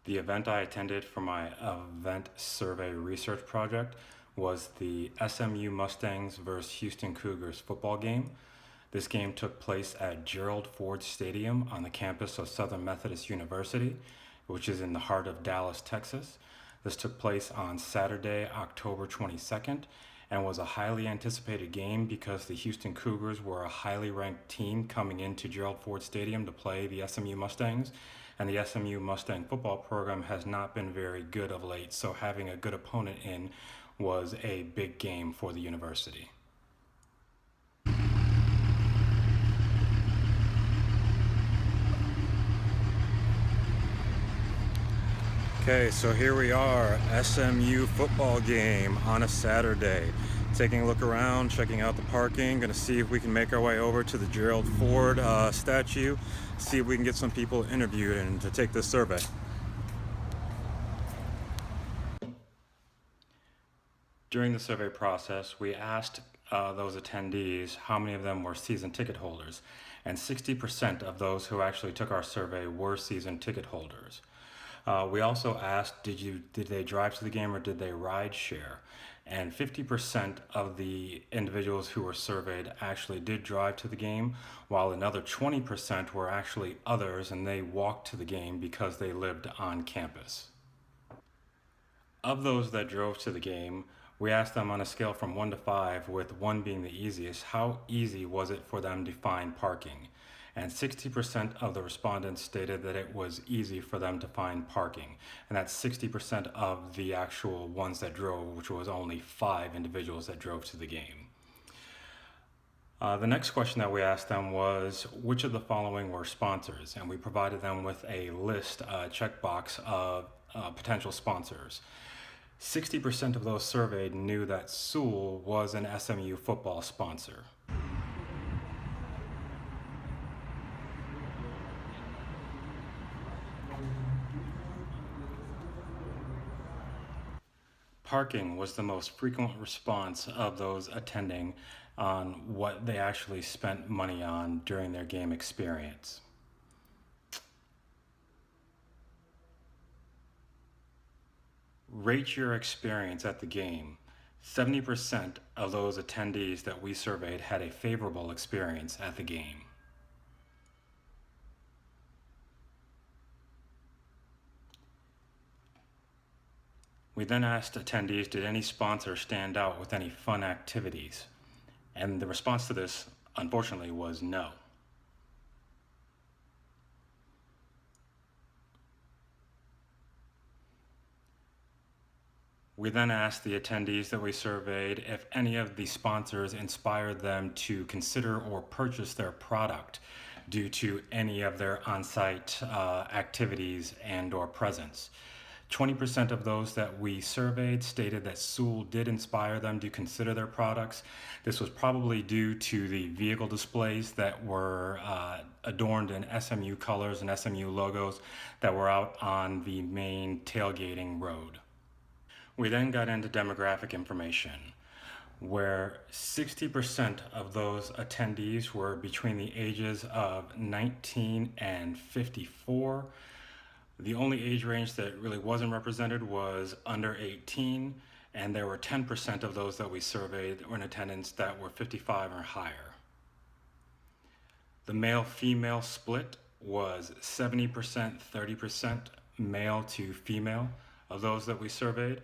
The event I attended for my event survey research project was the SMU Mustangs versus Houston Cougars football game. This game took place at Gerald Ford Stadium on the campus of Southern Methodist University, which is in the heart of Dallas, Texas. This took place on Saturday, October 22nd, and was a highly anticipated game because the Houston Cougars were a highly ranked team coming into Gerald Ford Stadium to play the SMU Mustangs, and the SMU Mustang football program has not been very good of late, so having a good opponent in was a big game for the university. Okay, so here we are, SMU football game on a Saturday. Taking a look around, checking out the parking, gonna see if we can make our way over to the Gerald Ford statue, see if we can get some people interviewed and to take this survey. During the survey process, we asked those attendees how many of them were season ticket holders, and 60% of those who actually took our survey were season ticket holders. We also asked, did they drive to the game or did they ride share? And 50% of the individuals who were surveyed actually did drive to the game, while another 20% were actually others, and they walked to the game because they lived on campus. Of those that drove to the game, we asked them on a scale from 1 to 5, with 1 being the easiest, how easy was it for them to find parking? And 60% of the respondents stated that it was easy for them to find parking. And that's 60% of the actual ones that drove, which was only 5 individuals that drove to the game. The next question that we asked them was, which of the following were sponsors? And we provided them with a list, a checkbox of potential sponsors. 60% of those surveyed knew that Sewell was an SMU football sponsor. Parking was the most frequent response of those attending on what they actually spent money on during their game experience. Rate your experience at the game. 70% of those attendees that we surveyed had a favorable experience at the game. We then asked attendees, did any sponsor stand out with any fun activities? And the response to this, unfortunately, was no. We then asked the attendees that we surveyed if any of the sponsors inspired them to consider or purchase their product due to any of their on-site activities and or presence. 20% of those that we surveyed stated that Sewell did inspire them to consider their products. This was probably due to the vehicle displays that were adorned in SMU colors and SMU logos that were out on the main tailgating road. We then got into demographic information, where 60% of those attendees were between the ages of 19 and 54. The only age range that really wasn't represented was under 18, and there were 10% of those that we surveyed that were in attendance that were 55 or higher. The male-female split was 70%, 30% male to female of those that we surveyed.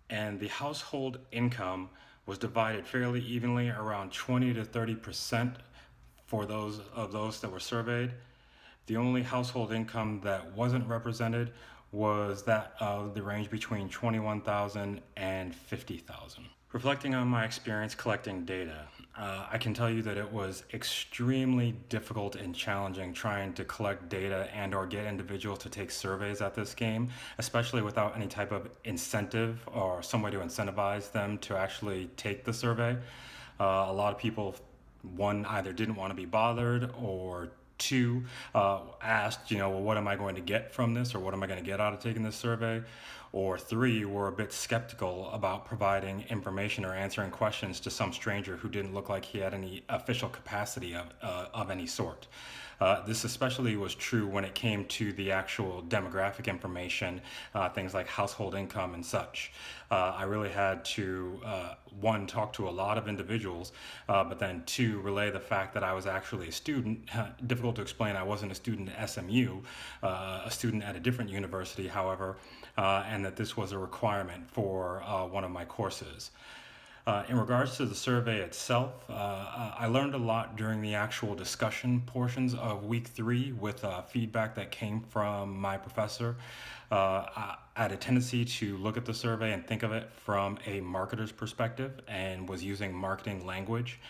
And the household income was divided fairly evenly, around 20 to 30% for those that were surveyed. The only household income that wasn't represented was that of the range between $21,000 and $50,000. Reflecting on my experience collecting data, I can tell you that it was extremely difficult and challenging trying to collect data and or get individuals to take surveys at this game, especially without any type of incentive or some way to incentivize them to actually take the survey. A lot of people, one, either didn't want to be bothered, or two, asked, well, what am I going to get from this, or what am I going to get out of taking this survey? or 3 were a bit skeptical about providing information or answering questions to some stranger who didn't look like he had any official capacity of any sort. This especially was true when it came to the actual demographic information, things like household income and such. I really had to, one, talk to a lot of individuals, but then two, relay the fact that I was actually a student. Difficult to explain, I wasn't a student at SMU, a student at a different university, however, and that this was a requirement for one of my courses. In regards to the survey itself, I learned a lot during the actual discussion portions of week 3 with feedback that came from my professor. I had a tendency to look at the survey and think of it from a marketer's perspective and was using marketing language.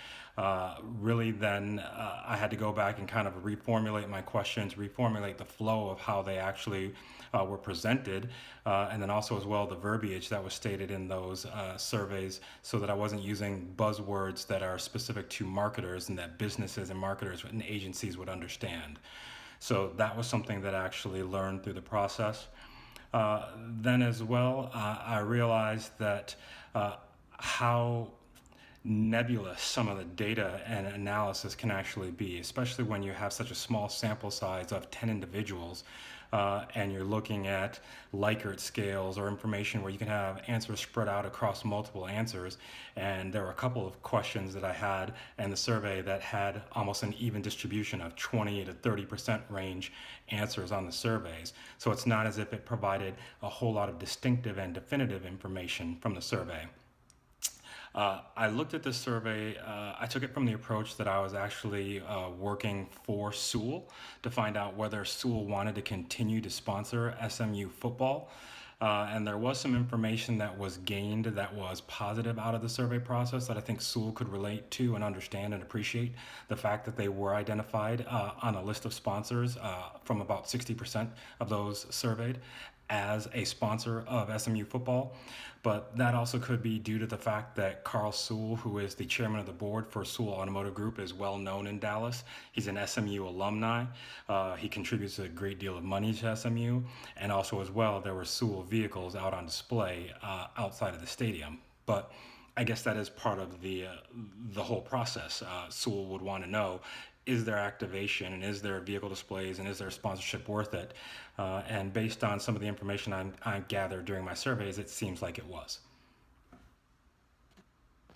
Really, then I had to go back and kind of reformulate my questions, reformulate the flow of how they actually were presented, and then also as well the verbiage that was stated in those surveys, so that I wasn't using buzzwords that are specific to marketers and that businesses and marketers and agencies would understand. So that was something that I actually learned through the process. Then as well, I realized that how nebulous some of the data and analysis can actually be, especially when you have such a small sample size of 10 individuals, and you're looking at Likert scales or information where you can have answers spread out across multiple answers. And there were a couple of questions that I had in the survey that had almost an even distribution of 20 to 30% range answers on the surveys. So it's not as if it provided a whole lot of distinctive and definitive information from the survey. I looked at this survey. I took it from the approach that I was actually working for Sewell to find out whether Sewell wanted to continue to sponsor SMU football. And there was some information that was gained that was positive out of the survey process that I think Sewell could relate to and understand and appreciate the fact that they were identified on a list of sponsors from about 60% of those surveyed as a sponsor of SMU football. But that also could be due to the fact that Carl Sewell, who is the chairman of the board for Sewell Automotive Group, is well known in Dallas. He's an SMU alumni. He contributes a great deal of money to SMU. And also as well, there were Sewell vehicles out on display outside of the stadium. But I guess that is part of the whole process. Sewell would want to know, is there activation and is there vehicle displays and is there sponsorship worth it? And based on some of the information I gathered during my surveys, it seems like it was.